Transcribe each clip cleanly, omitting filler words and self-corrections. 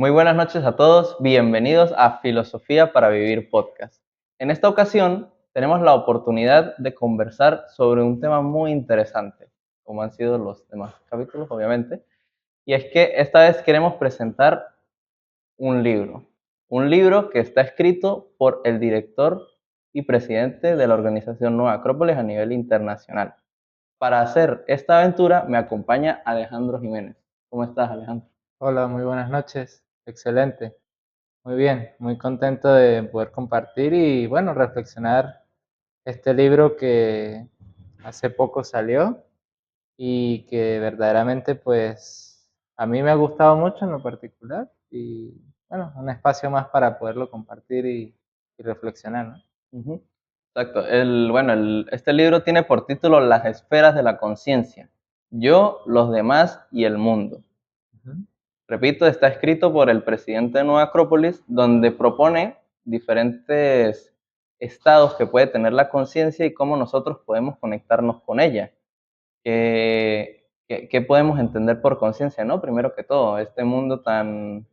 Muy buenas noches a todos, bienvenidos a Filosofía para Vivir Podcast. En esta ocasión tenemos la oportunidad de conversar sobre un tema muy interesante, como han sido los demás capítulos, obviamente, y es que esta vez queremos presentar un libro que está escrito por el director y presidente de la organización Nueva Acrópolis a nivel internacional. Para hacer esta aventura me acompaña Alejandro Jiménez. ¿Cómo estás, Alejandro? Hola, muy buenas noches. Excelente. Muy bien, muy contento de poder compartir y bueno, reflexionar este libro que hace poco salió y que verdaderamente pues a mí me ha gustado mucho en lo particular y bueno, un espacio más para poderlo compartir y reflexionar, ¿no? Ujú. Exacto. Este libro tiene por título Las esferas de la conciencia. Yo, los demás y el mundo. Ujú. Repito, está escrito por el presidente de Nueva Acrópolis, donde propone diferentes estados que puede tener la conciencia y cómo nosotros podemos conectarnos con ella. ¿Qué podemos entender por conciencia, no? Primero que todo, este mundo tan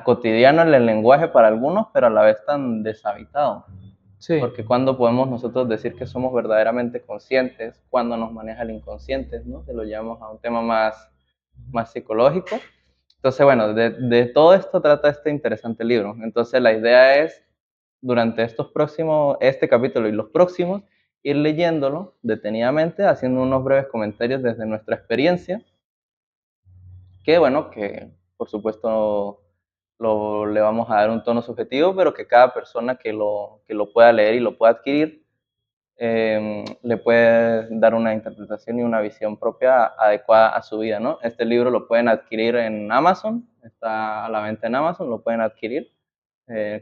cotidiano en el lenguaje para algunos, pero a la vez tan deshabitado. Sí, Porque cuando podemos nosotros decir que somos verdaderamente conscientes, cuando nos maneja el inconsciente, ¿no? Que lo llevamos a un tema más psicológico. Entonces, bueno, de todo esto trata este interesante libro. Entonces, la idea es, durante este capítulo y los próximos, ir leyéndolo detenidamente, haciendo unos breves comentarios desde nuestra experiencia, que bueno, que por supuesto le vamos a dar un tono subjetivo, pero que cada persona que lo pueda leer y lo pueda adquirir, le puede dar una interpretación y una visión propia adecuada a su vida, ¿no? Este libro lo pueden adquirir en Amazon, está a la venta en Amazon, lo pueden adquirir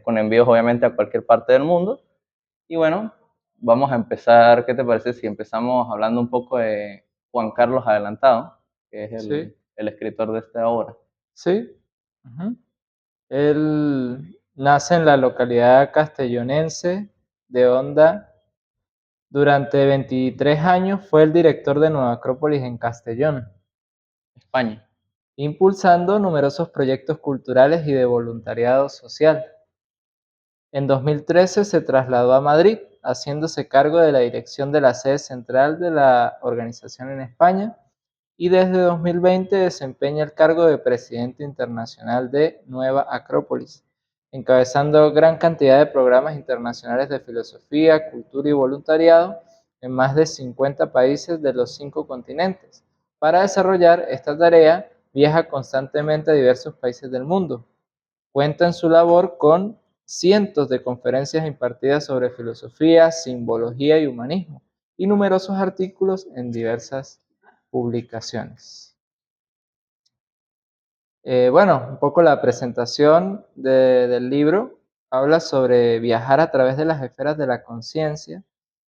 con envíos obviamente a cualquier parte del mundo. Y bueno, vamos a empezar, ¿qué te parece si empezamos hablando un poco de Juan Carlos Adelantado, que es sí, el escritor de esta obra? sí. Ujú. Él nace en la localidad castellonense de Honda. Durante 23 años fue el director de Nueva Acrópolis en Castellón, España. impulsando numerosos proyectos culturales y de voluntariado social. En 2013 se trasladó a Madrid, haciéndose cargo de la dirección de la sede central de la organización en España, y desde 2020 desempeña el cargo de presidente internacional de Nueva Acrópolis, encabezando gran cantidad de programas internacionales de filosofía, cultura y voluntariado en más de 50 países de los 5 continentes. Para desarrollar esta tarea, viaja constantemente a diversos países del mundo. Cuenta en su labor con cientos de conferencias impartidas sobre filosofía, simbología y humanismo, y numerosos artículos en diversas publicaciones. Bueno, un poco la presentación del libro habla sobre viajar a través de las esferas de la conciencia.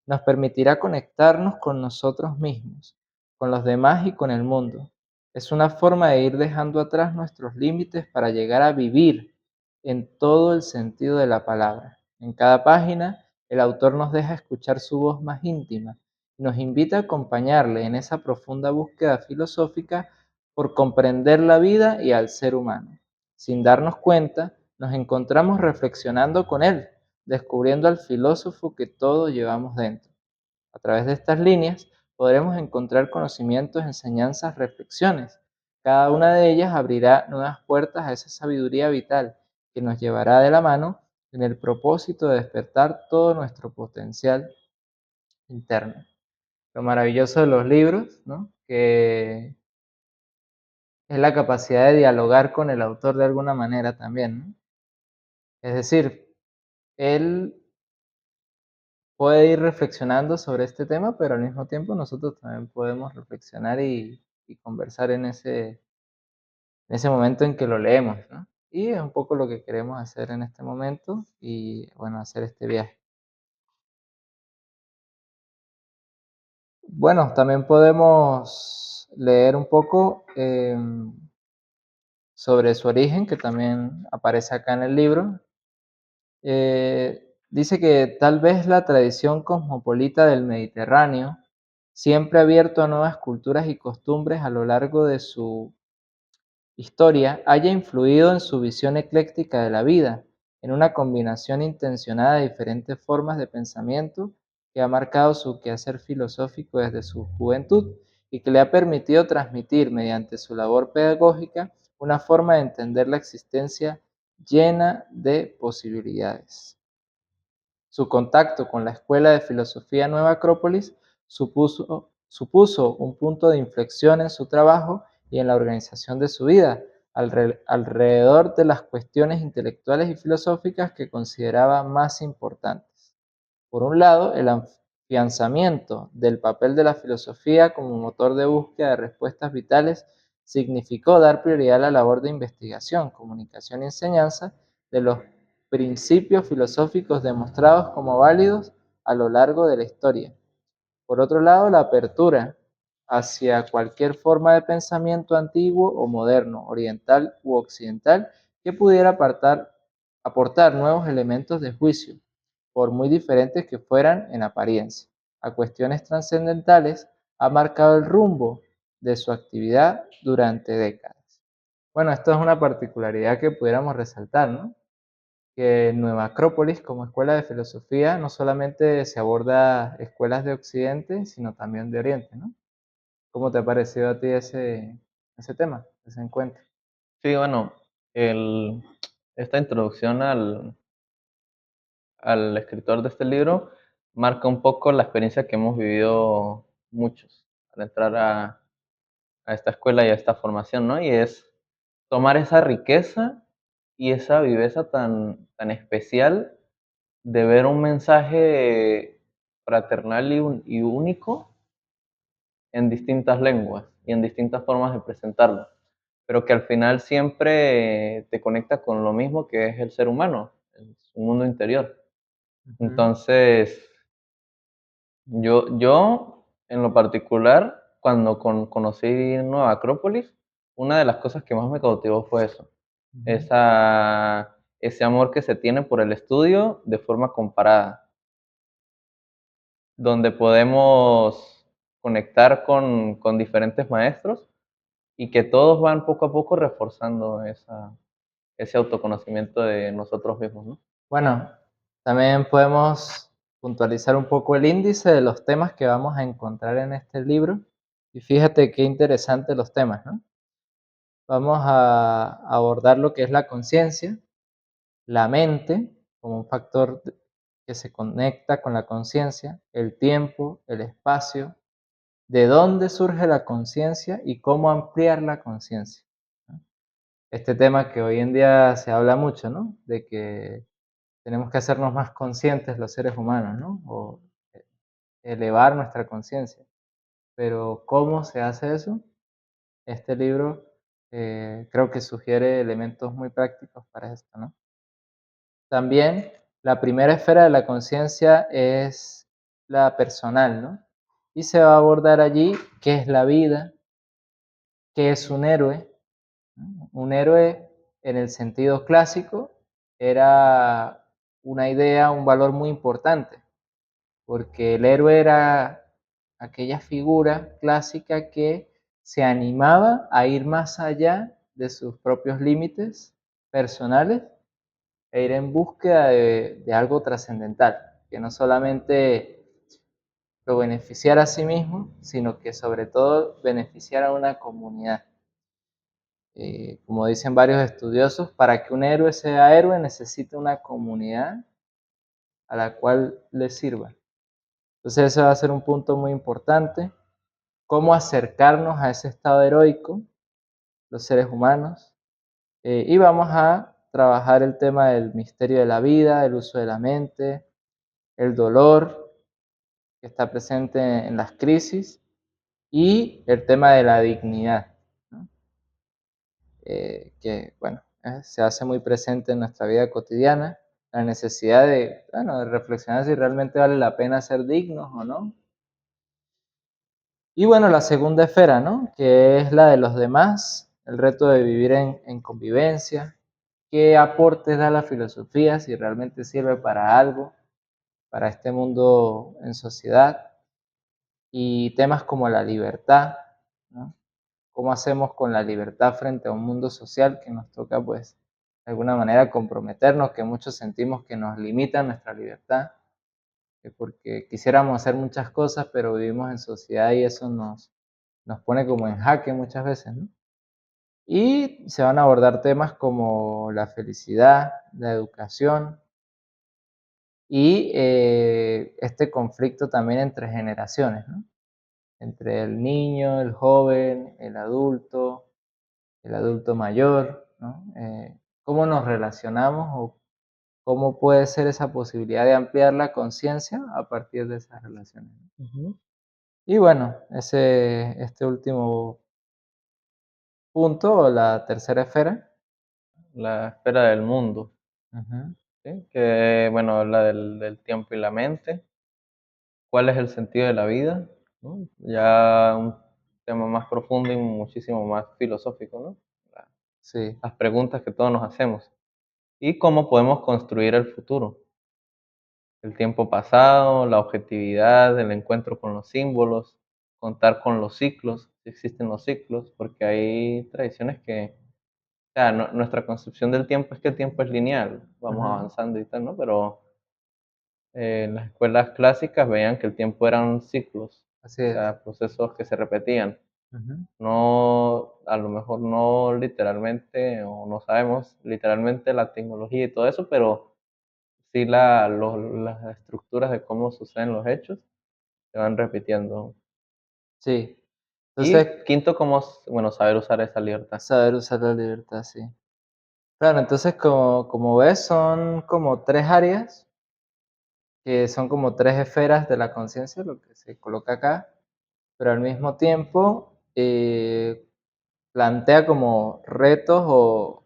Nos permitirá conectarnos con nosotros mismos, con los demás y con el mundo. Es una forma de ir dejando atrás nuestros límites para llegar a vivir en todo el sentido de la palabra. En cada página, el autor nos deja escuchar su voz más íntima y nos invita a acompañarle en esa profunda búsqueda filosófica por comprender la vida y al ser humano. Sin darnos cuenta, nos encontramos reflexionando con él, descubriendo al filósofo que todos llevamos dentro. A través de estas líneas podremos encontrar conocimientos, enseñanzas, reflexiones. Cada una de ellas abrirá nuevas puertas a esa sabiduría vital que nos llevará de la mano en el propósito de despertar todo nuestro potencial interno. Lo maravilloso de los libros, ¿no? Que es la capacidad de dialogar con el autor de alguna manera también, ¿no? Es decir, él puede ir reflexionando sobre este tema, pero al mismo tiempo nosotros también podemos reflexionar y conversar en ese momento en que lo leemos, ¿no? Y es un poco lo que queremos hacer en este momento y, bueno, hacer este viaje. Bueno, también podemos leer un poco sobre su origen, que también aparece acá en el libro. Dice que tal vez la tradición cosmopolita del Mediterráneo, siempre abierto a nuevas culturas y costumbres a lo largo de su historia haya influido en su visión ecléctica de la vida, en una combinación intencionada de diferentes formas de pensamiento que ha marcado su quehacer filosófico desde su juventud y que le ha permitido transmitir mediante su labor pedagógica una forma de entender la existencia llena de posibilidades. Su contacto con la Escuela de Filosofía Nueva Acrópolis supuso un punto de inflexión en su trabajo y en la organización de su vida, alrededor de las cuestiones intelectuales y filosóficas que consideraba más importantes. Por un lado, el afianzamiento del papel de la filosofía como motor de búsqueda de respuestas vitales significó dar prioridad a la labor de investigación, comunicación y enseñanza de los principios filosóficos demostrados como válidos a lo largo de la historia. Por otro lado, la apertura hacia cualquier forma de pensamiento antiguo o moderno, oriental u occidental, que pudiera aportar nuevos elementos de juicio, por muy diferentes que fueran en apariencia, a cuestiones trascendentales, ha marcado el rumbo de su actividad durante décadas. Bueno, esto es una particularidad que pudiéramos resaltar, ¿no? Que en Nueva Acrópolis, como escuela de filosofía, no solamente se aborda escuelas de Occidente, sino también de Oriente, ¿no? ¿Cómo te ha parecido a ti ese tema, ese encuentro? Sí, bueno, el, esta introducción al escritor de este libro marca un poco la experiencia que hemos vivido muchos al entrar a esta escuela y a esta formación, ¿no? Y es tomar esa riqueza y esa viveza tan especial de ver un mensaje fraternal y único en distintas lenguas y en distintas formas de presentarlo, pero que al final siempre te conecta con lo mismo que es el ser humano, en su mundo interior. Ujú. Entonces, yo en lo particular, cuando conocí Nueva Acrópolis, una de las cosas que más me cautivó fue eso, Ujú. ese amor que se tiene por el estudio de forma comparada, donde podemos conectar con diferentes maestros y que todos van poco a poco reforzando ese autoconocimiento de nosotros mismos, ¿no? Bueno, también podemos puntualizar un poco el índice de los temas que vamos a encontrar en este libro. Y fíjate qué interesantes los temas, ¿no? Vamos a abordar lo que es la conciencia, la mente como un factor que se conecta con la conciencia, el tiempo, el espacio, de dónde surge la conciencia y cómo ampliar la conciencia, ¿no? Este tema que hoy en día se habla mucho, ¿no? De que tenemos que hacernos más conscientes los seres humanos, ¿no? O elevar nuestra conciencia. Pero ¿cómo se hace eso? Este libro creo que sugiere elementos muy prácticos para esto, ¿no? También la primera esfera de la conciencia es la personal, ¿no? Y se va a abordar allí qué es la vida, qué es un héroe, ¿no? Un héroe en el sentido clásico era una idea, un valor muy importante, porque el héroe era aquella figura clásica que se animaba a ir más allá de sus propios límites personales e ir en búsqueda de algo trascendental, que no solamente lo beneficiara a sí mismo, sino que sobre todo beneficiara a una comunidad. Como dicen varios estudiosos, para que un héroe sea héroe necesita una comunidad a la cual le sirva. Entonces ese va a ser un punto muy importante, cómo acercarnos a ese estado heroico, los seres humanos, y vamos a trabajar el tema del misterio de la vida, el uso de la mente, el dolor que está presente en las crisis y el tema de la dignidad, ¿no? Que bueno, se hace muy presente en nuestra vida cotidiana, la necesidad de, bueno, de reflexionar si realmente vale la pena ser dignos o no. Y bueno, la segunda esfera, ¿no? Que es la de los demás, el reto de vivir en convivencia, qué aportes da la filosofía, si realmente sirve para algo, para este mundo en sociedad, y temas como la libertad, ¿no? cómo hacemos con la libertad frente a un mundo social que nos toca, pues, de alguna manera comprometernos, que muchos sentimos que nos limita nuestra libertad, que porque quisiéramos hacer muchas cosas, pero vivimos en sociedad y eso nos pone como en jaque muchas veces, ¿no? Y se van a abordar temas como la felicidad, la educación y este conflicto también entre generaciones, ¿no? Entre el niño, el joven, el adulto mayor, ¿no? ¿Cómo nos relacionamos o cómo puede ser esa posibilidad de ampliar la conciencia a partir de esas relaciones? Ujú. Y bueno, este último punto, o la tercera esfera. La esfera del mundo, Ujú, ¿sí? Que, bueno, habla del tiempo y la mente. ¿Cuál es el sentido de la vida? ¿No? Ya un tema más profundo y muchísimo más filosófico, ¿no? La- sí, Las preguntas que todos nos hacemos. ¿Y cómo podemos construir el futuro? El tiempo pasado, la objetividad, el encuentro con los símbolos, contar con los ciclos, si existen los ciclos, porque hay tradiciones que, o sea, nuestra concepción del tiempo es que el tiempo es lineal, vamos ujú, avanzando y tal, ¿no? Pero en las escuelas clásicas veían que el tiempo eran ciclos, así o es. sea, procesos que se repetían. Ujú, No, a lo mejor no literalmente, o no sabemos literalmente la tecnología y todo eso, pero sí las estructuras de cómo suceden los hechos se van repitiendo. sí. Entonces, Y quinto, cómo, bueno, saber usar esa libertad. saber usar la libertad, sí. Claro, entonces como ves, son como 3 áreas, que son como 3 esferas de la conciencia, lo que se coloca acá, pero al mismo tiempo, plantea como retos o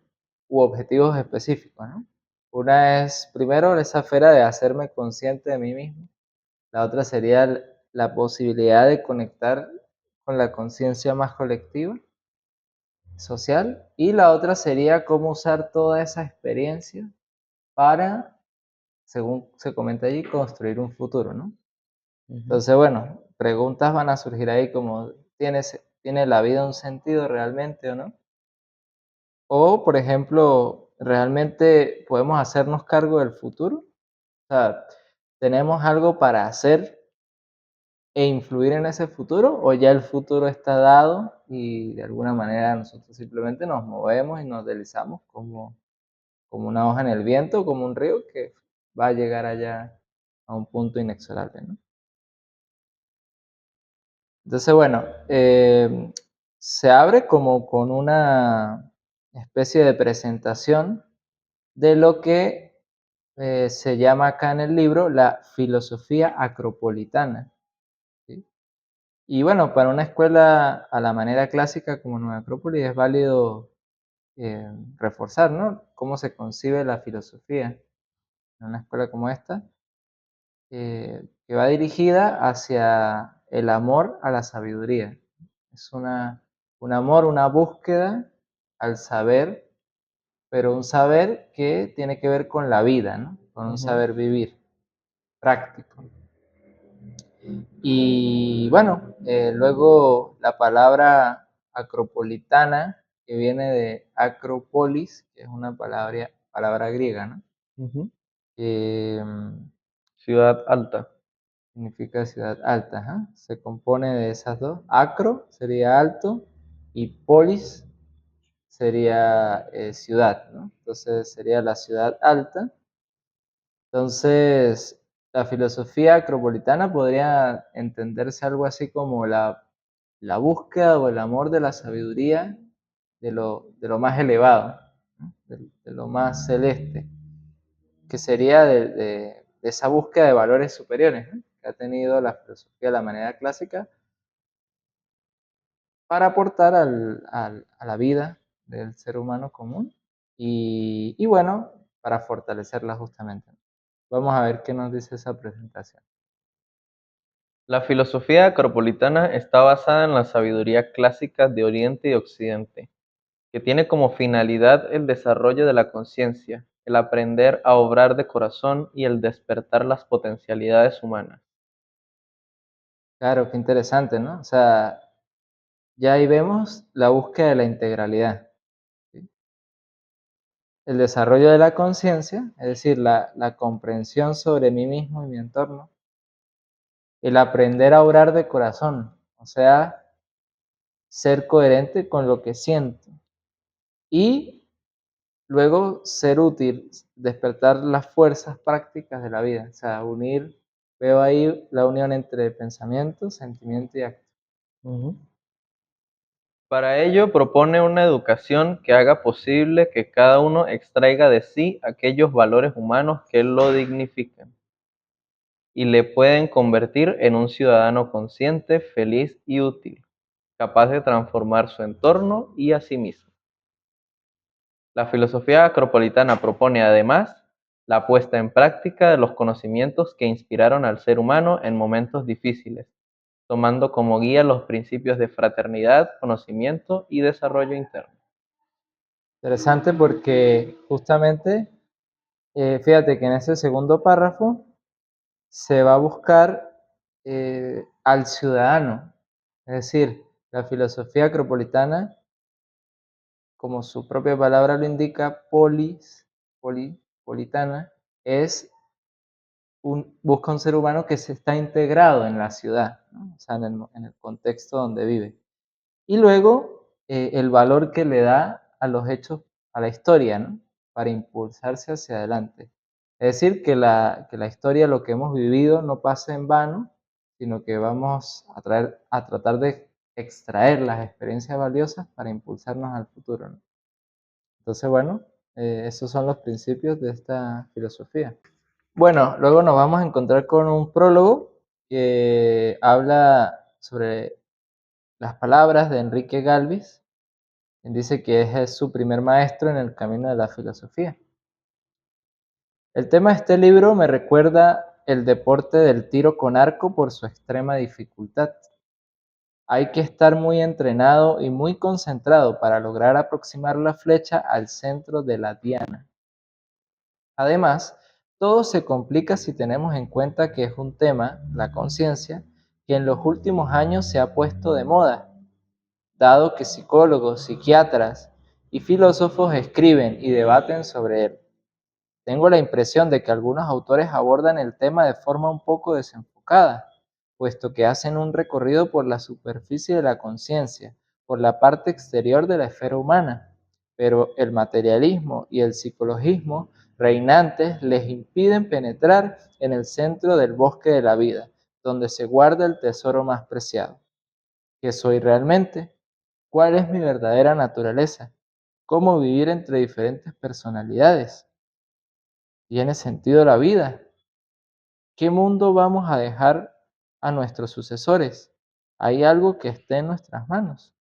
u objetivos específicos, ¿no? Una es, primero, esa esfera de hacerme consciente de mí mismo. La otra sería la posibilidad de conectar con la conciencia más colectiva, social. Y la otra sería cómo usar toda esa experiencia para, según se comenta allí, construir un futuro, ¿no? Ujú. Entonces, bueno, preguntas van a surgir ahí como, ¿tiene la vida un sentido realmente o no? O, por ejemplo, ¿realmente podemos hacernos cargo del futuro? O sea, ¿tenemos algo para hacer e influir en ese futuro? ¿O ya el futuro está dado y de alguna manera nosotros simplemente nos movemos y nos deslizamos como una hoja en el viento, como un río que va a llegar allá a un punto inexorable, ¿no? Entonces, bueno, se abre como con una especie de presentación de lo que se llama acá en el libro la filosofía acropolitana, ¿sí? Y bueno, para una escuela a la manera clásica como Nueva Acrópolis es válido reforzar, ¿no? Cómo se concibe la filosofía en una escuela como esta, que va dirigida hacia el amor a la sabiduría. Es un amor, una búsqueda al saber, pero un saber que tiene que ver con la vida, ¿no? Con un Ujú, saber vivir práctico. Y bueno, luego la palabra acropolitana, que viene de acropolis, que es una palabra griega, ¿no? ujú. Que Ciudad alta. significa ciudad alta, ajá. Se compone de esas dos. Acro sería alto y polis sería ciudad, ¿no? Entonces sería la ciudad alta. Entonces, la filosofía acropolitana podría entenderse algo así como la búsqueda o el amor de la sabiduría de lo más elevado, ¿no? De lo más celeste, que sería de esa búsqueda de valores superiores, ¿no? Que ha tenido la filosofía de la manera clásica para aportar a la vida del ser humano común y bueno, para fortalecerla justamente. Vamos a ver qué nos dice esa presentación. La filosofía acropolitana está basada en la sabiduría clásica de Oriente y Occidente, que tiene como finalidad el desarrollo de la conciencia, el aprender a obrar de corazón y el despertar las potencialidades humanas. Claro, qué interesante, ¿no? O sea, Ya ahí vemos la búsqueda de la integralidad, ¿sí? El desarrollo de la conciencia, es decir, la comprensión sobre mí mismo y mi entorno. El aprender a orar de corazón, o sea, ser coherente con lo que siento. Y luego ser útil, despertar las fuerzas prácticas de la vida, o sea, veo ahí la unión entre pensamiento, sentimiento y acto. Para ello propone una educación que haga posible que cada uno extraiga de sí aquellos valores humanos que lo dignifiquen y le pueden convertir en un ciudadano consciente, feliz y útil, capaz de transformar su entorno y a sí mismo. La filosofía acropolitana propone además la puesta en práctica de los conocimientos que inspiraron al ser humano en momentos difíciles, tomando como guía los principios de fraternidad, conocimiento y desarrollo interno. Interesante porque justamente, fíjate que en ese segundo párrafo se va a buscar al ciudadano, es decir, la filosofía acropolitana, como su propia palabra lo indica, politana, es busca un ser humano que se está integrado en la ciudad, ¿no? O sea, en el contexto donde vive. Y luego el valor que le da a los hechos, a la historia, ¿no? Para impulsarse hacia adelante. Es decir, que la historia, lo que hemos vivido, no pasa en vano, sino que vamos a tratar de extraer las experiencias valiosas para impulsarnos al futuro, ¿no? Entonces, bueno, esos son los principios de esta filosofía. Bueno, luego nos vamos a encontrar con un prólogo que habla sobre las palabras de Enrique Galvis, quien dice que es su primer maestro en el camino de la filosofía. El tema de este libro me recuerda el deporte del tiro con arco por su extrema dificultad. Hay que estar muy entrenado y muy concentrado para lograr aproximar la flecha al centro de la diana. Además, todo se complica si tenemos en cuenta que es un tema, la conciencia, que en los últimos años se ha puesto de moda, dado que psicólogos, psiquiatras y filósofos escriben y debaten sobre él. Tengo la impresión de que algunos autores abordan el tema de forma un poco desenfocada, puesto que hacen un recorrido por la superficie de la conciencia, por la parte exterior de la esfera humana, pero el materialismo y el psicologismo reinantes les impiden penetrar en el centro del bosque de la vida, donde se guarda el tesoro más preciado. ¿Qué soy realmente? ¿Cuál es mi verdadera naturaleza? ¿Cómo vivir entre diferentes personalidades? ¿Tiene sentido la vida? ¿Qué mundo vamos a dejar a nuestros sucesores? ¿Hay algo que esté en nuestras manos?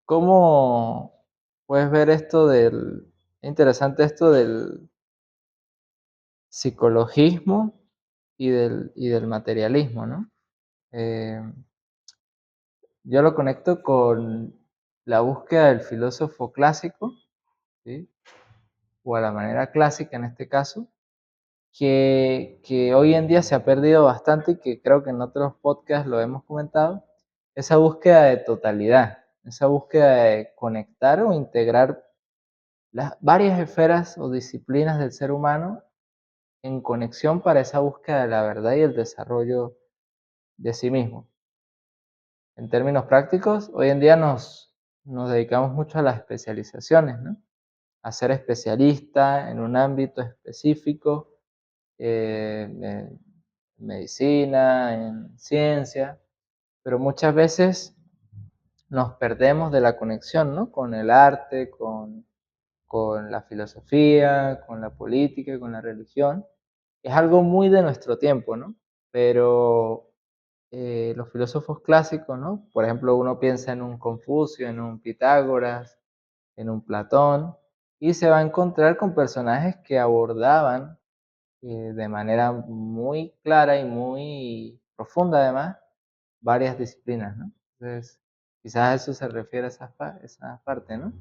¿Cómo puedes ver esto interesante esto del psicologismo y del materialismo, ¿no? Eh, yo lo conecto con la búsqueda del filósofo clásico, ¿sí? O a la manera clásica en este caso, que hoy en día se ha perdido bastante y que creo que en otros podcasts lo hemos comentado, esa búsqueda de totalidad, esa búsqueda de conectar o integrar las varias esferas o disciplinas del ser humano en conexión para esa búsqueda de la verdad y el desarrollo de sí mismo. En términos prácticos, hoy en día nos dedicamos mucho a las especializaciones, ¿no? A ser especialista en un ámbito específico, en medicina, en ciencia, pero muchas veces nos perdemos de la conexión, ¿no? Con el arte, con la filosofía, con la política, con la religión. Es algo muy de nuestro tiempo, ¿no? Pero los filósofos clásicos, ¿no? Por ejemplo, uno piensa en un Confucio, en un Pitágoras, en un Platón, y se va a encontrar con personajes que abordaban de manera muy clara y muy profunda además varias disciplinas, ¿no? Entonces, quizás a eso se refiere esa parte, ¿no?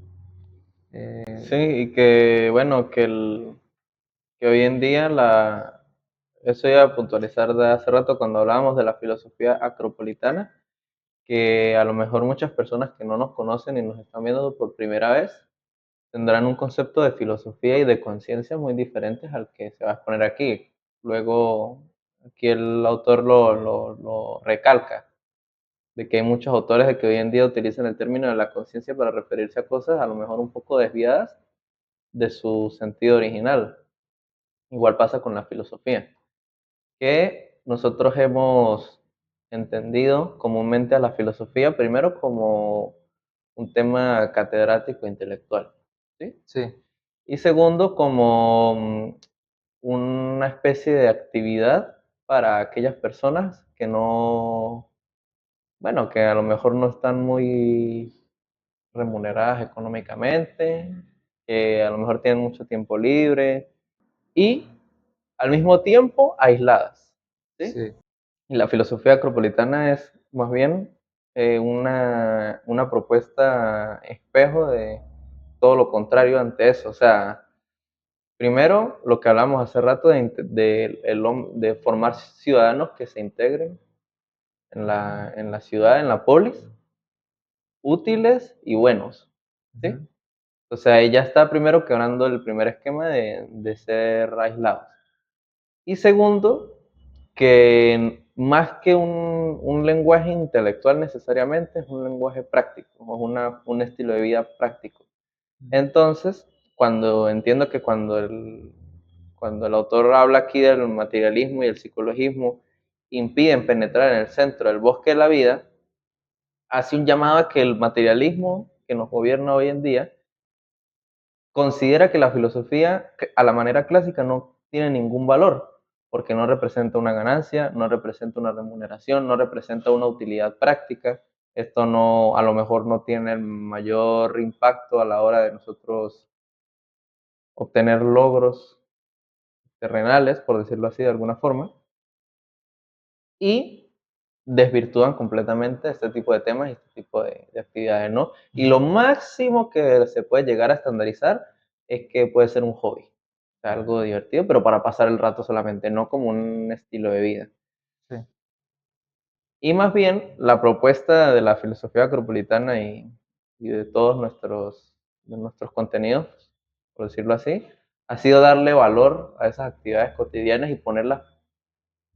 Sí, y que bueno, que hoy en día eso iba a puntualizar de hace rato cuando hablábamos de la filosofía acropolitana, que a lo mejor muchas personas que no nos conocen y nos están viendo por primera vez tendrán un concepto de filosofía y de conciencia muy diferentes al que se va a exponer aquí. Luego, aquí el autor lo recalca, de que hay muchos autores de que hoy en día utilizan el término de la conciencia para referirse a cosas a lo mejor un poco desviadas de su sentido original. Igual pasa con la filosofía, que nosotros hemos entendido comúnmente a la filosofía primero como un tema catedrático intelectual, ¿sí? Sí, Y segundo, como una especie de actividad para aquellas personas que no, bueno, que a lo mejor no están muy remuneradas económicamente, que a lo mejor tienen mucho tiempo libre y al mismo tiempo aisladas, ¿sí? sí, Y la filosofía acropolitana es más bien una propuesta espejo de todo lo contrario ante eso. O sea, primero, lo que hablamos hace rato de formar ciudadanos que se integren en la ciudad, en la polis, útiles y buenos, ¿sí? ujú, O sea, ella está primero quebrando el primer esquema de ser aislados. Y segundo, que más que un lenguaje intelectual necesariamente, es un lenguaje práctico, es un estilo de vida práctico. Entonces, entiendo que cuando el autor habla aquí del materialismo y el psicologismo impiden penetrar en el centro del bosque de la vida, hace un llamado a que el materialismo que nos gobierna hoy en día considera que la filosofía a la manera clásica no tiene ningún valor, porque no representa una ganancia, no representa una remuneración, no representa una utilidad práctica. Esto no, a lo mejor no tiene el mayor impacto a la hora de nosotros obtener logros terrenales, por decirlo así de alguna forma, y desvirtúan completamente este tipo de temas y este tipo de actividades, ¿no? Y lo ujú. máximo que se puede llegar a estandarizar es que puede ser un hobby, o sea, algo divertido, pero para pasar el rato solamente, no como un estilo de vida. Sí. Y más bien, la propuesta de la filosofía acropolitana y de nuestros contenidos, por decirlo así, ha sido darle valor a esas actividades cotidianas y ponerlas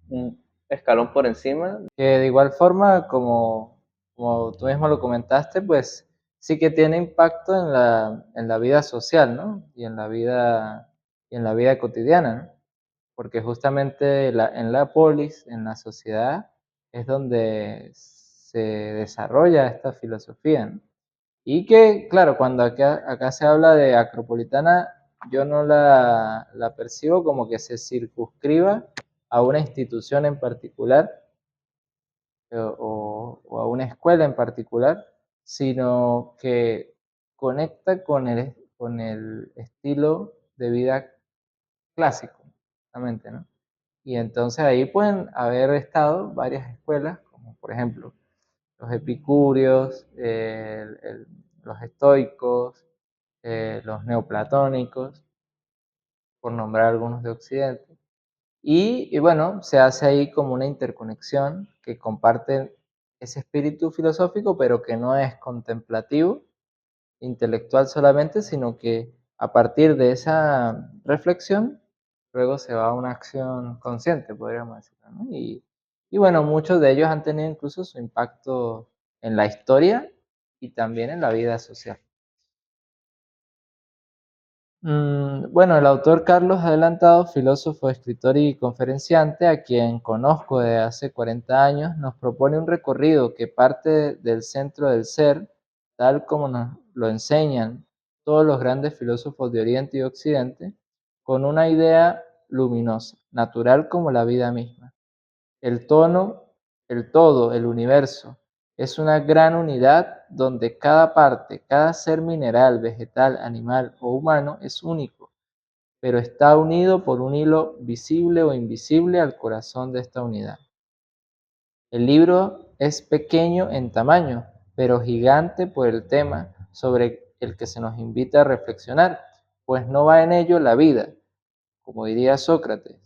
un escalón por encima. Que de igual forma, como tú mismo lo comentaste, pues sí que tiene impacto en la vida social, ¿no? Y en la vida cotidiana, ¿no? Porque justamente en la polis, en la sociedad, es donde se desarrolla esta filosofía, ¿no? Y que, claro, cuando acá se habla de acropolitana, yo no la percibo como que se circunscriba a una institución en particular, o a una escuela en particular, sino que conecta con el estilo de vida clásico, justamente, ¿no? Y entonces ahí pueden haber estado varias escuelas, como por ejemplo los epicúreos, los estoicos, los neoplatónicos, por nombrar algunos de Occidente. Y bueno, se hace ahí como una interconexión que comparten ese espíritu filosófico, pero que no es contemplativo, intelectual solamente, sino que a partir de esa reflexión, luego se va a una acción consciente, podríamos decirlo, ¿no? Y bueno, muchos de ellos han tenido incluso su impacto en la historia y también en la vida social. Bueno, el autor Carlos Adelantado, filósofo, escritor y conferenciante, a quien conozco de hace 40 años, nos propone un recorrido que parte del centro del ser, tal como nos lo enseñan todos los grandes filósofos de Oriente y Occidente, con una idea luminosa, natural como la vida misma. El tono, el todo, el universo, es una gran unidad donde cada parte, cada ser mineral, vegetal, animal o humano es único, pero está unido por un hilo visible o invisible al corazón de esta unidad. El libro es pequeño en tamaño, pero gigante por el tema sobre el que se nos invita a reflexionar, pues no va en ello la vida, como diría Sócrates,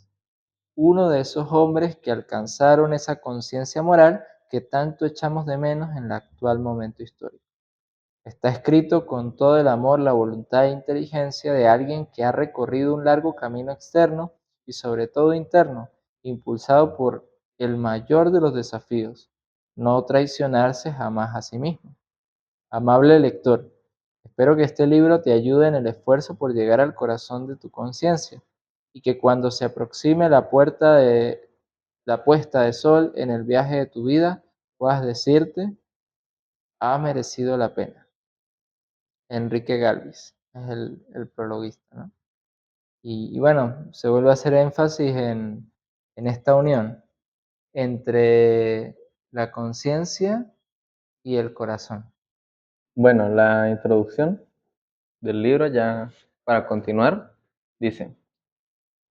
uno de esos hombres que alcanzaron esa conciencia moral que tanto echamos de menos en el actual momento histórico. Está escrito con todo el amor, la voluntad e inteligencia de alguien que ha recorrido un largo camino externo y sobre todo interno, impulsado por el mayor de los desafíos, no traicionarse jamás a sí mismo. Amable lector, espero que este libro te ayude en el esfuerzo por llegar al corazón de tu conciencia y que cuando se aproxime la puesta de sol en el viaje de tu vida, puedas decirte, ha merecido la pena. Enrique Galvis es el prologuista, ¿no? Y bueno, se vuelve a hacer énfasis en esta unión entre la conciencia y el corazón. Bueno, la introducción del libro, ya para continuar, dice: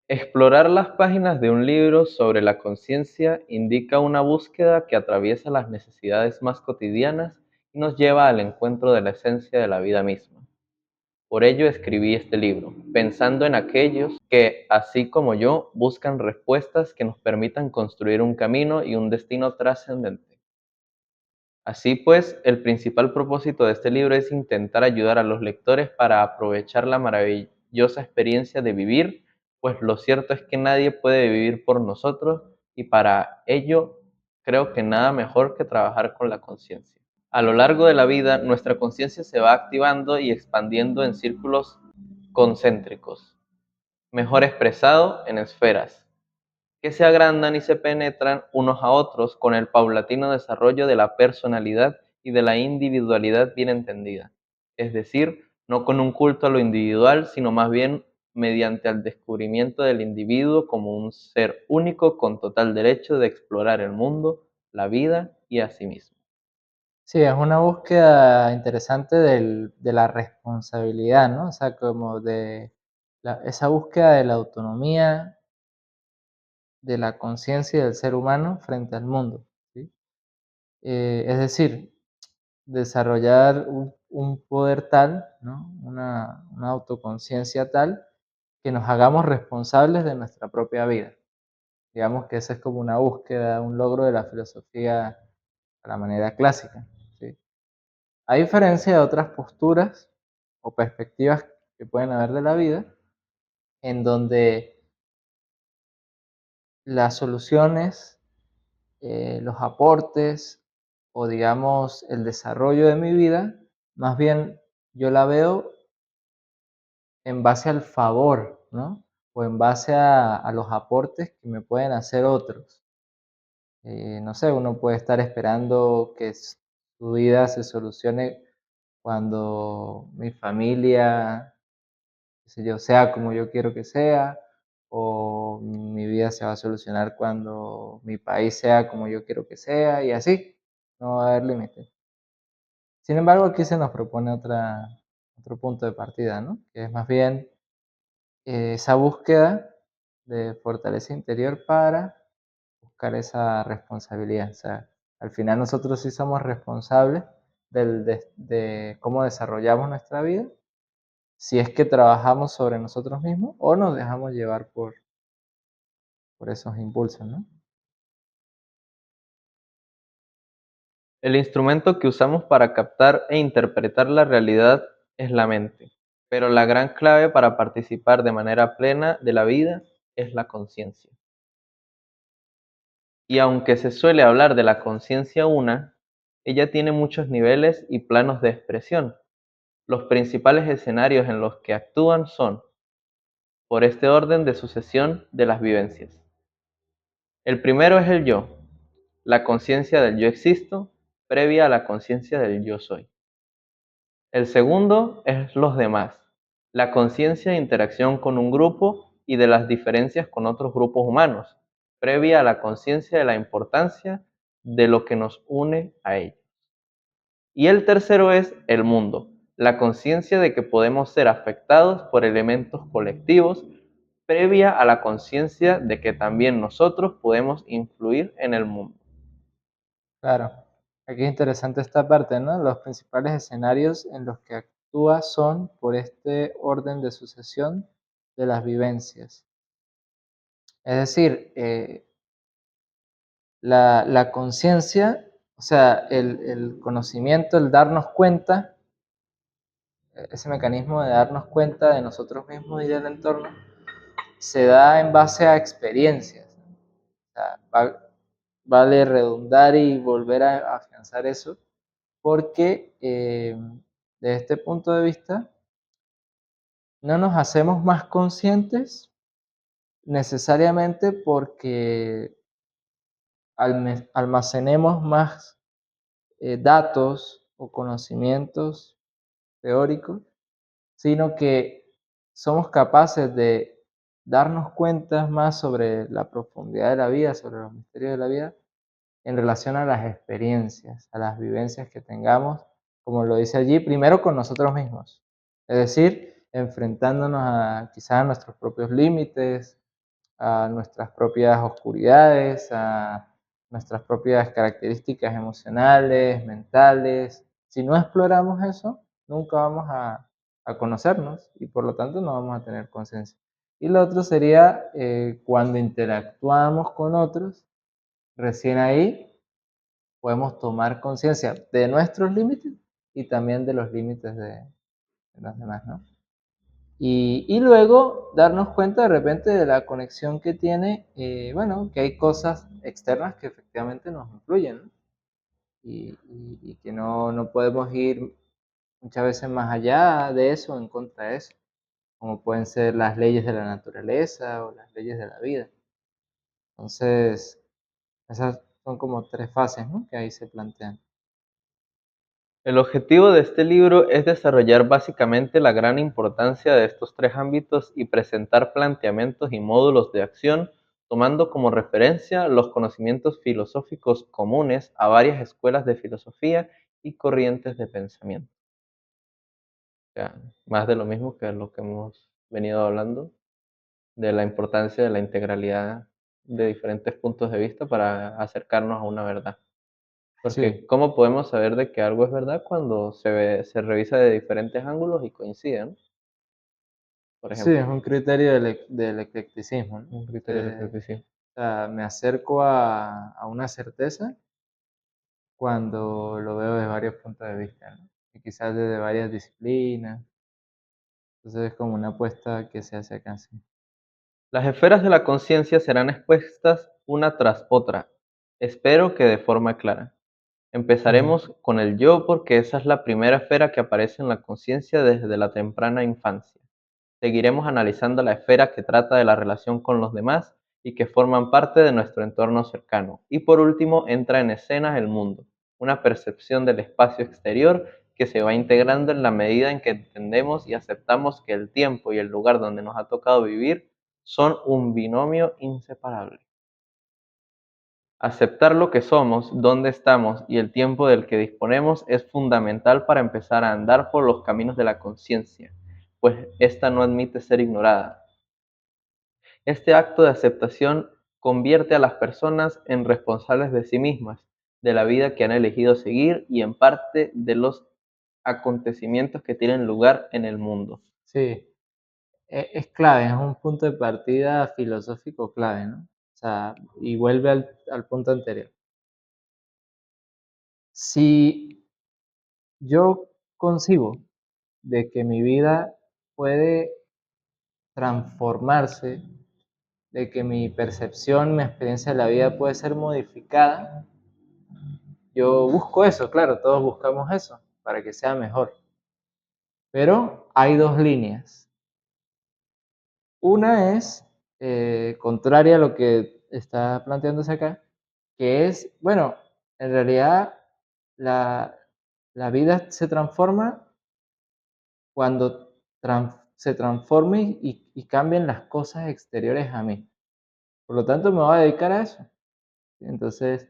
explorar las páginas de un libro sobre la conciencia indica una búsqueda que atraviesa las necesidades más cotidianas y nos lleva al encuentro de la esencia de la vida misma. Por ello escribí este libro, pensando en aquellos que, así como yo, buscan respuestas que nos permitan construir un camino y un destino trascendente. Así pues, el principal propósito de este libro es intentar ayudar a los lectores para aprovechar la maravillosa experiencia de vivir, pues lo cierto es que nadie puede vivir por nosotros y para ello creo que nada mejor que trabajar con la conciencia. A lo largo de la vida, nuestra conciencia se va activando y expandiendo en círculos concéntricos, mejor expresado en esferas, que se agrandan y se penetran unos a otros con el paulatino desarrollo de la personalidad y de la individualidad bien entendida, es decir, no con un culto a lo individual, sino más bien mediante el descubrimiento del individuo como un ser único con total derecho de explorar el mundo, la vida y a sí mismo. Sí, es una búsqueda interesante de la responsabilidad, ¿no? O sea, como esa búsqueda de la autonomía, de la conciencia del ser humano frente al mundo, ¿sí? Es decir, desarrollar un poder tal, ¿no? Una autoconciencia tal, que nos hagamos responsables de nuestra propia vida. Digamos que esa es como una búsqueda, un logro de la filosofía a la manera clásica, ¿sí? A diferencia de otras posturas o perspectivas que pueden haber de la vida, en donde las soluciones, los aportes o digamos el desarrollo de mi vida, más bien yo la veo en base al favor, ¿no? O en base a los aportes que me pueden hacer otros. No sé, uno puede estar esperando que su vida se solucione cuando mi familia, qué sé yo, sea como yo quiero que sea, o mi vida se va a solucionar cuando mi país sea como yo quiero que sea, y así, no va a haber límite. Sin embargo, aquí se nos propone otro punto de partida, ¿no? Que es más bien esa búsqueda de fortaleza interior para buscar esa responsabilidad. O sea, al final nosotros sí somos responsables de cómo desarrollamos nuestra vida, si es que trabajamos sobre nosotros mismos o nos dejamos llevar por esos impulsos, ¿no? El instrumento que usamos para captar e interpretar la realidad es la mente, pero la gran clave para participar de manera plena de la vida es la conciencia. Y aunque se suele hablar de la conciencia una, ella tiene muchos niveles y planos de expresión. Los principales escenarios en los que actúan son, por este orden de sucesión de las vivencias. El primero es el yo, la conciencia del yo existo, previa a la conciencia del yo soy. El segundo es los demás, la conciencia de interacción con un grupo y de las diferencias con otros grupos humanos, previa a la conciencia de la importancia de lo que nos une a ellos. Y el tercero es el mundo, la conciencia de que podemos ser afectados por elementos colectivos, previa a la conciencia de que también nosotros podemos influir en el mundo. Claro. Aquí es interesante esta parte, ¿no? Los principales escenarios en los que actúa son por este orden de sucesión de las vivencias. Es decir, La conciencia, o sea, el conocimiento, el darnos cuenta, ese mecanismo de darnos cuenta de nosotros mismos y del entorno, se da en base a experiencias. O sea, vale redundar y volver a afianzar eso, porque de este punto de vista no nos hacemos más conscientes necesariamente porque almacenemos más datos o conocimientos teóricos, sino que somos capaces de darnos cuenta más sobre la profundidad de la vida, sobre los misterios de la vida, en relación a las experiencias, a las vivencias que tengamos, como lo dice allí, primero con nosotros mismos. Es decir, enfrentándonos a quizás a nuestros propios límites, a nuestras propias oscuridades, a nuestras propias características emocionales, mentales. Si no exploramos eso, nunca vamos a conocernos y por lo tanto no vamos a tener conciencia. Y lo otro sería cuando interactuamos con otros, recién ahí podemos tomar conciencia de nuestros límites y también de los límites de los demás, ¿no? Y luego darnos cuenta de repente de la conexión que tiene, bueno, que hay cosas externas que efectivamente nos influyen, ¿no? Y que no podemos ir muchas veces más allá de eso, en contra de eso, como pueden ser las leyes de la naturaleza o las leyes de la vida. Entonces, esas son como tres fases, ¿no?, que ahí se plantean. El objetivo de este libro es desarrollar básicamente la gran importancia de estos tres ámbitos y presentar planteamientos y módulos de acción, tomando como referencia los conocimientos filosóficos comunes a varias escuelas de filosofía y corrientes de pensamiento. O sea, más de lo mismo que lo que hemos venido hablando, de la importancia de la integralidad de diferentes puntos de vista para acercarnos a una verdad. Sí, Porque ¿cómo podemos saber de que algo es verdad cuando se revisa de diferentes ángulos y coinciden? Por sí, ejemplo, es un criterio del eclecticismo, ¿no? un criterio de De, escepticismo. o sea, me acerco a una certeza cuando lo veo desde varios puntos de vista, ¿no? Y quizás desde varias disciplinas. Entonces es como una apuesta que se hace acá, sí. Las esferas de la conciencia serán expuestas una tras otra, espero que de forma clara. Ujú. Empezaremos con el yo porque esa es la primera esfera que aparece en la conciencia desde la temprana infancia. Seguiremos analizando la esfera que trata de la relación con los demás y que forman parte de nuestro entorno cercano. Y por último entra en escena el mundo, una percepción del espacio exterior que se va integrando en la medida en que entendemos y aceptamos que el tiempo y el lugar donde nos ha tocado vivir son un binomio inseparable. Aceptar lo que somos, dónde estamos y el tiempo del que disponemos es fundamental para empezar a andar por los caminos de la conciencia, pues esta no admite ser ignorada. Este acto de aceptación convierte a las personas en responsables de sí mismas, de la vida que han elegido seguir y en parte de los acontecimientos que tienen lugar en el mundo. Sí, es clave, es un punto de partida filosófico clave, ¿no? O sea, y vuelve al punto anterior. Si yo concibo de que mi vida puede transformarse, de que mi percepción, mi experiencia de la vida puede ser modificada, yo busco eso, claro, todos buscamos eso, para que sea mejor. Pero hay dos líneas. Una es contraria a lo que está planteándose acá, que es, bueno, en realidad la, la vida se transforma cuando se transforme y cambien las cosas exteriores a mí. Por lo tanto, me voy a dedicar a eso. Entonces,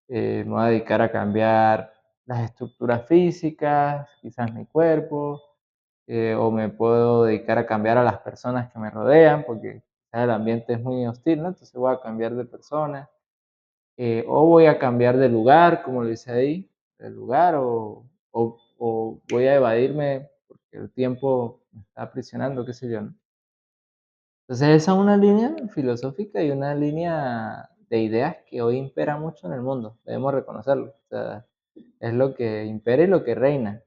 me voy a dedicar a cambiar las estructuras físicas, quizás mi cuerpo, o me puedo dedicar a cambiar a las personas que me rodean, porque quizás el ambiente es muy hostil, ¿no? Entonces voy a cambiar de persona, o voy a cambiar de lugar, como lo dice ahí, de lugar, o voy a evadirme porque el tiempo me está aprisionando, qué sé yo, ¿no? Entonces esa es una línea filosófica y una línea de ideas que hoy impera mucho en el mundo, debemos reconocerlo. O sea, es lo que impera y lo que reina.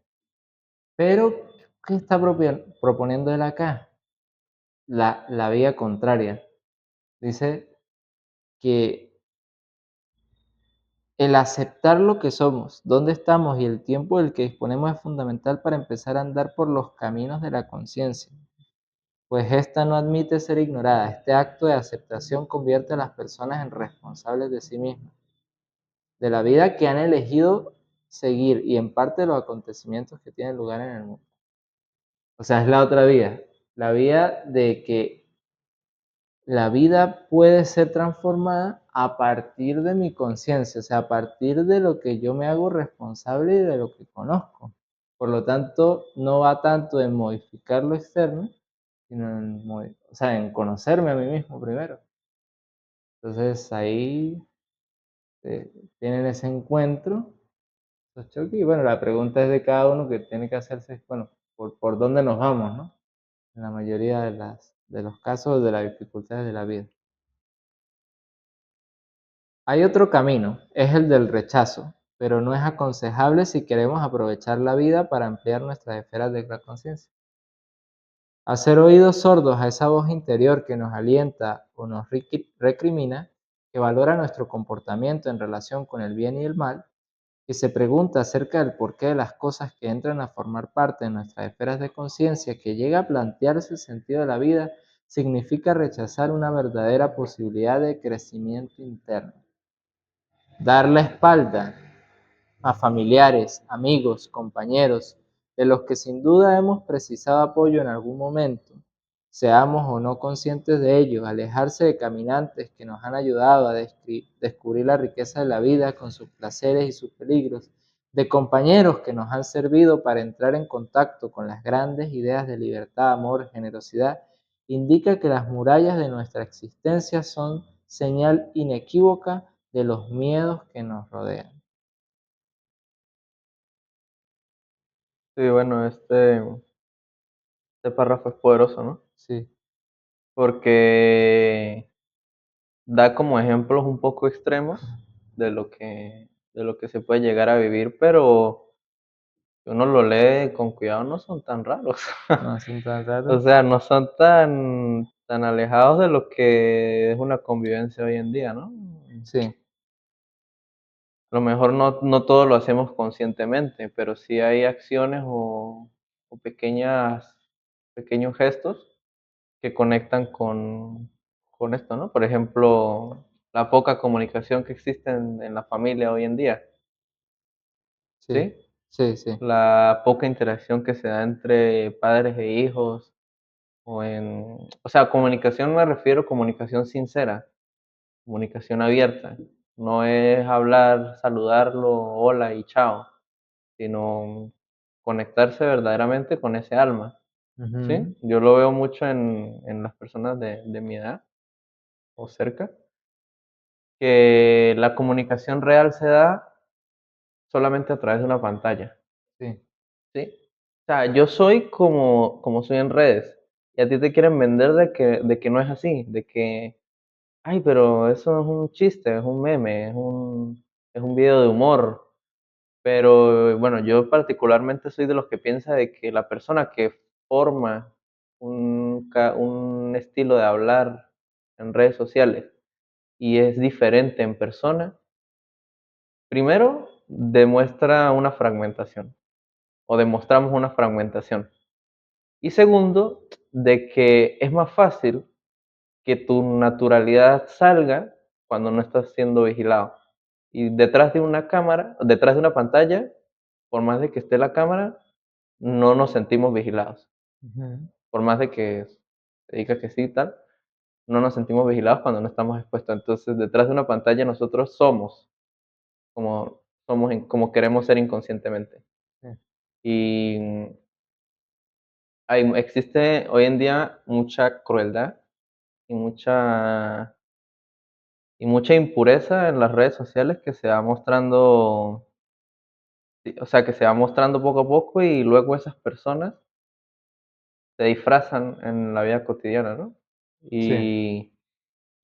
Pero, ¿qué está proponiendo él acá? La vía contraria. Dice que el aceptar lo que somos, dónde estamos y el tiempo del que disponemos es fundamental para empezar a andar por los caminos de la conciencia, pues esta no admite ser ignorada. Este acto de aceptación convierte a las personas en responsables de sí mismas, de la vida que han elegido seguir y en parte de los acontecimientos que tienen lugar en el mundo. O sea, es la otra vía, la vía de que la vida puede ser transformada a partir de mi conciencia, o sea, a partir de lo que yo me hago responsable y de lo que conozco. Por lo tanto, no va tanto en modificar lo externo, sino en, o sea, en conocerme a mí mismo primero. Entonces ahí tienen ese encuentro, esos choques, y bueno, la pregunta es de cada uno que tiene que hacerse, bueno, por dónde nos vamos, ¿no? En la mayoría de los casos de las dificultades de la vida. Hay otro camino, es el del rechazo, pero no es aconsejable si queremos aprovechar la vida para ampliar nuestras esferas de la conciencia. Hacer oídos sordos a esa voz interior que nos alienta o nos recrimina, que valora nuestro comportamiento en relación con el bien y el mal, que se pregunta acerca del porqué de las cosas que entran a formar parte de nuestras esferas de conciencia, que llega a plantearse el sentido de la vida, significa rechazar una verdadera posibilidad de crecimiento interno. Dar la espalda a familiares, amigos, compañeros, de los que sin duda hemos precisado apoyo en algún momento, seamos o no conscientes de ello, alejarse de caminantes que nos han ayudado a descubrir la riqueza de la vida con sus placeres y sus peligros, de compañeros que nos han servido para entrar en contacto con las grandes ideas de libertad, amor, generosidad, indica que las murallas de nuestra existencia son señal inequívoca de los miedos que nos rodean. Sí, bueno, este párrafo es poderoso, ¿no? Sí. Porque da como ejemplos un poco extremos de lo que se puede llegar a vivir, pero si uno lo lee con cuidado no son tan raros. No son tan O raros. sea, no son tan alejados de lo que es una convivencia hoy en día, ¿no? Sí, A lo mejor no todo lo hacemos conscientemente, pero sí hay acciones o pequeños gestos que conectan con esto, ¿no? Por ejemplo, la poca comunicación que existe en la familia hoy en día, sí, ¿sí? sí, sí. La poca interacción que se da entre padres e hijos, o sea, comunicación me refiero a comunicación sincera, comunicación abierta. No es hablar, saludarlo, hola y chao, sino conectarse verdaderamente con ese alma, ¿sí? Ujú. Yo lo veo mucho en las personas de mi edad o cerca, que la comunicación real se da solamente a través de una pantalla, Sí. ¿sí? O sea, yo soy como soy en redes, y a ti te quieren vender de que no es así, de que, ay, pero eso es un chiste, es un meme, es un video de humor. Pero bueno, yo particularmente soy de los que piensa de que la persona que forma un estilo de hablar en redes sociales y es diferente en persona, primero demuestra una fragmentación o demostramos una fragmentación. Y segundo, de que es más fácil que tu naturalidad salga cuando no estás siendo vigilado. Y detrás de una cámara, detrás de una pantalla, por más de que esté la cámara, no nos sentimos vigilados. Ujú. Por más de que se diga que sí y tal, no nos sentimos vigilados cuando no estamos expuestos. Entonces, detrás de una pantalla nosotros como queremos ser inconscientemente. Sí, Y existe hoy en día mucha crueldad y mucha impureza en las redes sociales que se va mostrando, sí, o sea, que se va mostrando poco a poco y luego esas personas se disfrazan en la vida cotidiana, ¿no? sí,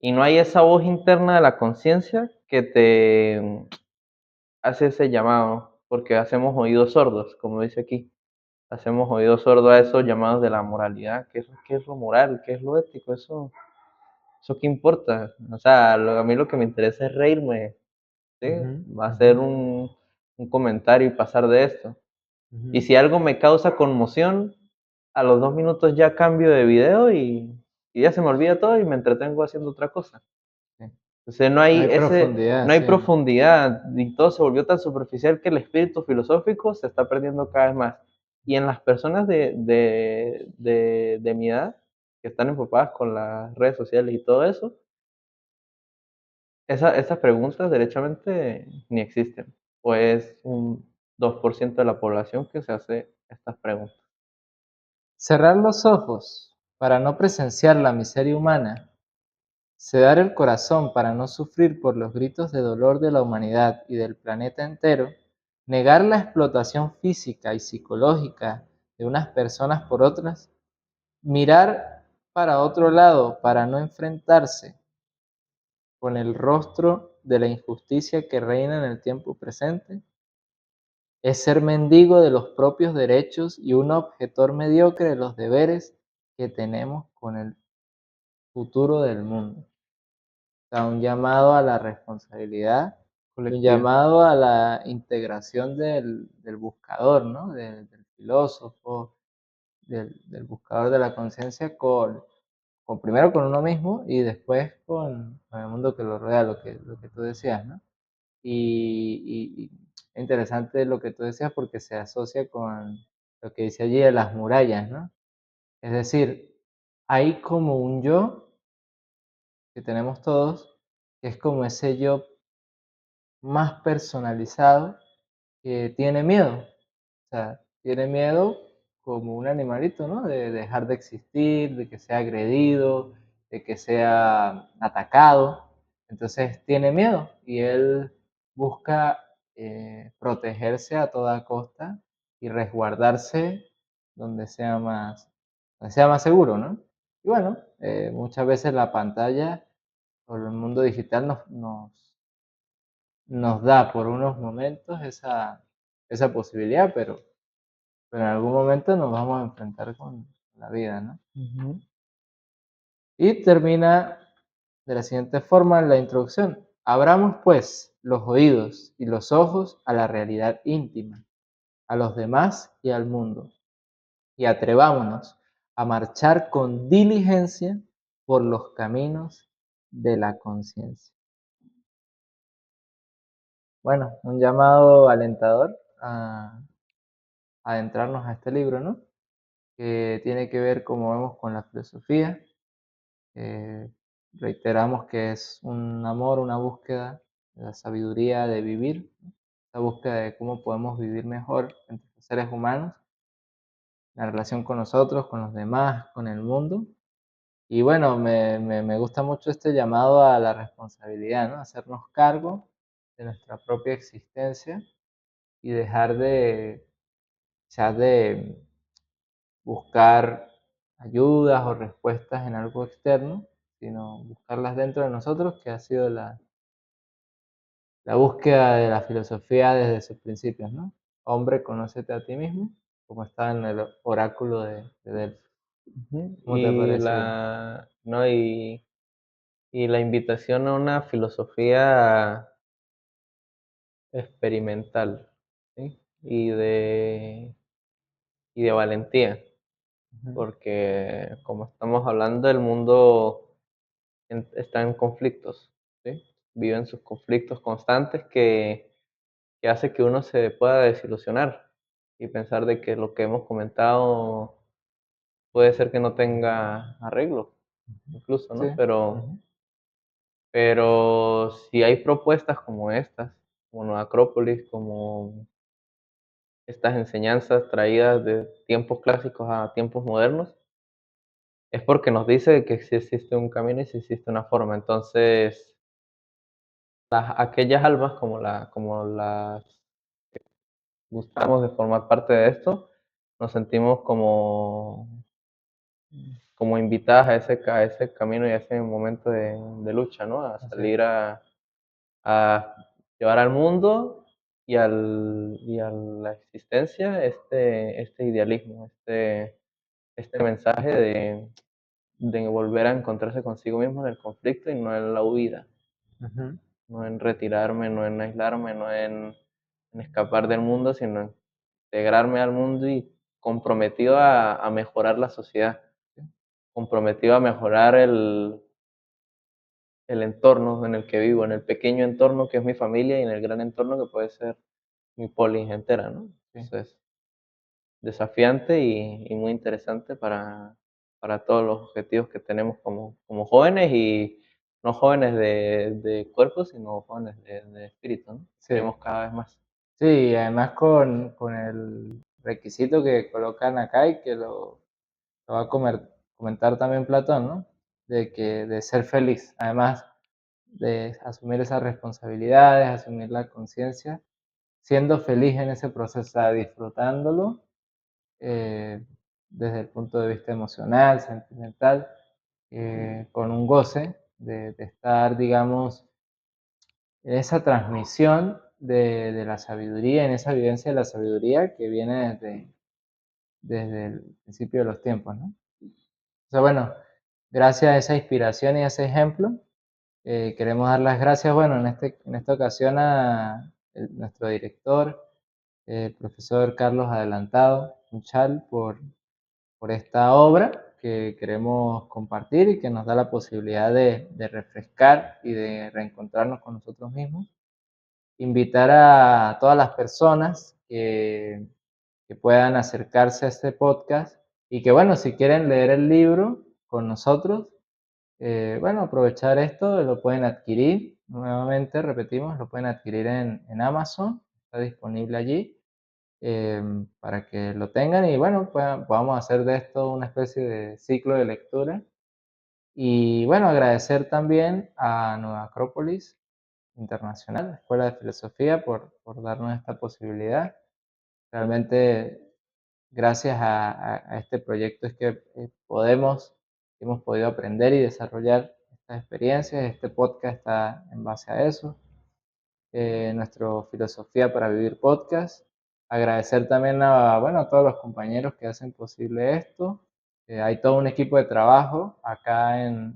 Y y no hay esa voz interna de la conciencia que te hace ese llamado, porque hacemos oídos sordos, como dice aquí. Hacemos oídos sordos a esos llamados de la moralidad. Qué es lo moral? ¿Qué es lo ético? ¿Eso qué importa? O sea, a mí lo que me interesa es reírme, ¿sí? Ujú, Va a ujú, ser un comentario y pasar de esto. Y ujú. si algo me causa conmoción, a los 2 minutos ya cambio de video y ya se me olvida todo y me entretengo haciendo otra cosa. Sí. Entonces No hay profundidad, no hay sí. profundidad y todo se volvió tan superficial que el espíritu filosófico se está perdiendo cada vez más. Y en las personas de mi edad, que están empapadas con las redes sociales y todo eso, esas preguntas derechamente ni existen. O es un 2% de la población que se hace estas preguntas. Cerrar los ojos para no presenciar la miseria humana, sedar el corazón para no sufrir por los gritos de dolor de la humanidad y del planeta entero, negar la explotación física y psicológica de unas personas por otras, mirar para otro lado para no enfrentarse con el rostro de la injusticia que reina en el tiempo presente, es ser mendigo de los propios derechos y un objetor mediocre de los deberes que tenemos con el futuro del mundo. O sea, un llamado a la responsabilidad, un Colectiva. llamado a la integración del buscador, ¿no? Del filósofo, del buscador de la conciencia con primero con uno mismo y después con el mundo que lo rodea, lo que tú decías, ¿no? Y es interesante lo que tú decías porque se asocia con lo que dice allí de las murallas, ¿no? Es decir, hay como un yo que tenemos todos, que es como ese yo más personalizado que tiene miedo. O sea, tiene miedo como un animalito, ¿no? De dejar de existir, de que sea agredido, de que sea atacado. Entonces tiene miedo y él busca protegerse a toda costa y resguardarse donde sea más seguro, ¿no? Y bueno, muchas veces la pantalla o el mundo digital nos da por unos momentos esa posibilidad, pero en algún momento nos vamos a enfrentar con la vida, ¿no? Ujú. Y termina de la siguiente forma la introducción. Abramos pues los oídos y los ojos a la realidad íntima, a los demás y al mundo, y atrevámonos a marchar con diligencia por los caminos de la conciencia. Bueno, un llamado alentador a adentrarnos a este libro, ¿no? Que tiene que ver, como vemos, con la filosofía. Eh, Reiteramos que es un amor, una búsqueda de la sabiduría de vivir, ¿no? La búsqueda de cómo podemos vivir mejor entre los seres humanos, la relación con nosotros, con los demás, con el mundo. Y bueno, me gusta mucho este llamado a la responsabilidad, ¿no? Hacernos cargo de nuestra propia existencia y dejar de, quizás de buscar ayudas o respuestas en algo externo, sino buscarlas dentro de nosotros, que ha sido la búsqueda de la filosofía desde sus principios, ¿no? Hombre, conócete a ti mismo, como está en el oráculo de Delfos. Ujú. ¿Cómo te parece? No, y la invitación a una filosofía experimental, ¿sí? Y de valentía, Ujú. porque como estamos hablando, el mundo está en conflictos, ¿sí? Vive en sus conflictos constantes que hace que uno se pueda desilusionar y pensar de que lo que hemos comentado puede ser que no tenga arreglo, incluso, Sí. ¿no? Ujú. Pero si hay propuestas como estas, como Nueva Acrópolis, como estas enseñanzas traídas de tiempos clásicos a tiempos modernos, es porque nos dice que sí existe un camino y sí existe una forma. Entonces, aquellas almas como las gustamos de formar parte de esto, nos sentimos como como invitadas a ese camino y a ese momento de lucha, ¿no? A Así es. salir a llevar al mundo y a la existencia este idealismo, este mensaje de volver a encontrarse consigo mismo en el conflicto y no en la huida, Ujú. no en retirarme, no en aislarme, no en escapar del mundo, sino en integrarme al mundo y comprometido a mejorar la sociedad, comprometido a mejorar el entorno en el que vivo, en el pequeño entorno que es mi familia y en el gran entorno que puede ser mi polis entera, ¿no? Sí. Entonces, desafiante y muy interesante para todos los objetivos que tenemos como jóvenes y no jóvenes de cuerpo, sino jóvenes de espíritu, ¿no? Sí. Queremos cada vez más. Sí, además con el requisito que colocan acá y que lo va a comentar también Platón, ¿no? De ser feliz, además de asumir esas responsabilidades, asumir la conciencia, siendo feliz en ese proceso, o sea, disfrutándolo eh, desde el punto de vista emocional, sentimental, con un goce de estar, digamos, en esa transmisión de la sabiduría, en esa vivencia de la sabiduría que viene desde el principio de los tiempos, ¿no? O sea, bueno, gracias a esa inspiración y a ese ejemplo, queremos dar las gracias, bueno, en esta ocasión a nuestro director, el profesor Carlos Adelantado Funchal, por esta obra que queremos compartir y que nos da la posibilidad de refrescar y de reencontrarnos con nosotros mismos. Invitar a todas las personas que puedan acercarse a este podcast y que, bueno, si quieren leer el libro con nosotros, bueno, aprovechar esto, lo pueden adquirir, nuevamente repetimos, lo pueden adquirir en Amazon, está disponible allí para que lo tengan y bueno, podamos hacer de esto una especie de ciclo de lectura. Y bueno, agradecer también a Nueva Acrópolis Internacional, Escuela de Filosofía, por darnos esta posibilidad. Realmente, gracias a este proyecto es que hemos podido aprender y desarrollar estas experiencias. Este podcast está en base a eso. Nuestro Filosofía para Vivir podcast. Agradecer también a, bueno, a todos los compañeros que hacen posible esto. Hay todo un equipo de trabajo acá en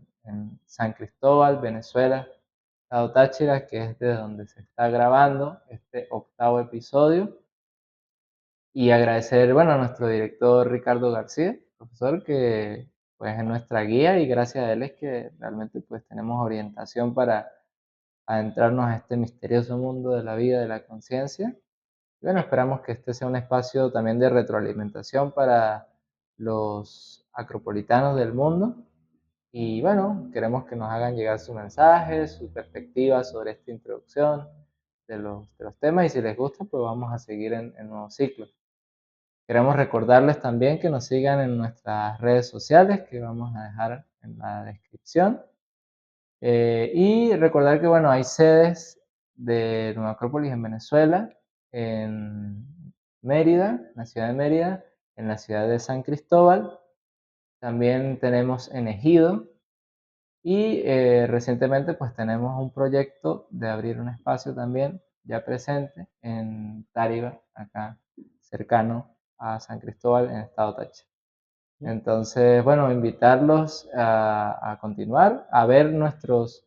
San Cristóbal, Venezuela, Estado Táchira, que es de donde se está grabando este octavo episodio. Y agradecer, bueno, a nuestro director Ricardo García, profesor, que pues es nuestra guía y gracias a él es que realmente pues tenemos orientación para adentrarnos a este misterioso mundo de la vida, de la conciencia. Y bueno, esperamos que este sea un espacio también de retroalimentación para los acropolitanos del mundo. Y bueno, queremos que nos hagan llegar su mensaje, su perspectiva sobre esta introducción de los temas y si les gusta, pues vamos a seguir en nuevos ciclos. Queremos recordarles también que nos sigan en nuestras redes sociales que vamos a dejar en la descripción. Y recordar que, bueno, hay sedes de Nueva Acrópolis en Venezuela, en Mérida, en la ciudad de Mérida, en la ciudad de San Cristóbal. También tenemos en Ejido y recientemente pues tenemos un proyecto de abrir un espacio también ya presente en Táriba, acá cercano a San Cristóbal en estado Táchira. Entonces, bueno, invitarlos a continuar, a ver nuestros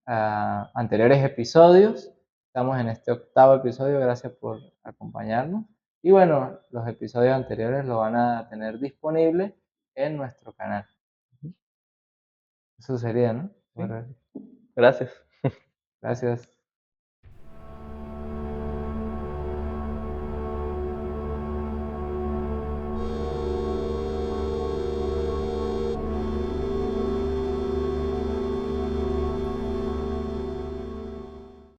anteriores episodios. Estamos en este octavo episodio, gracias por acompañarnos. Y bueno, los episodios anteriores lo van a tener disponible en nuestro canal. Eso sería, ¿no? Sí, Bueno, gracias. gracias.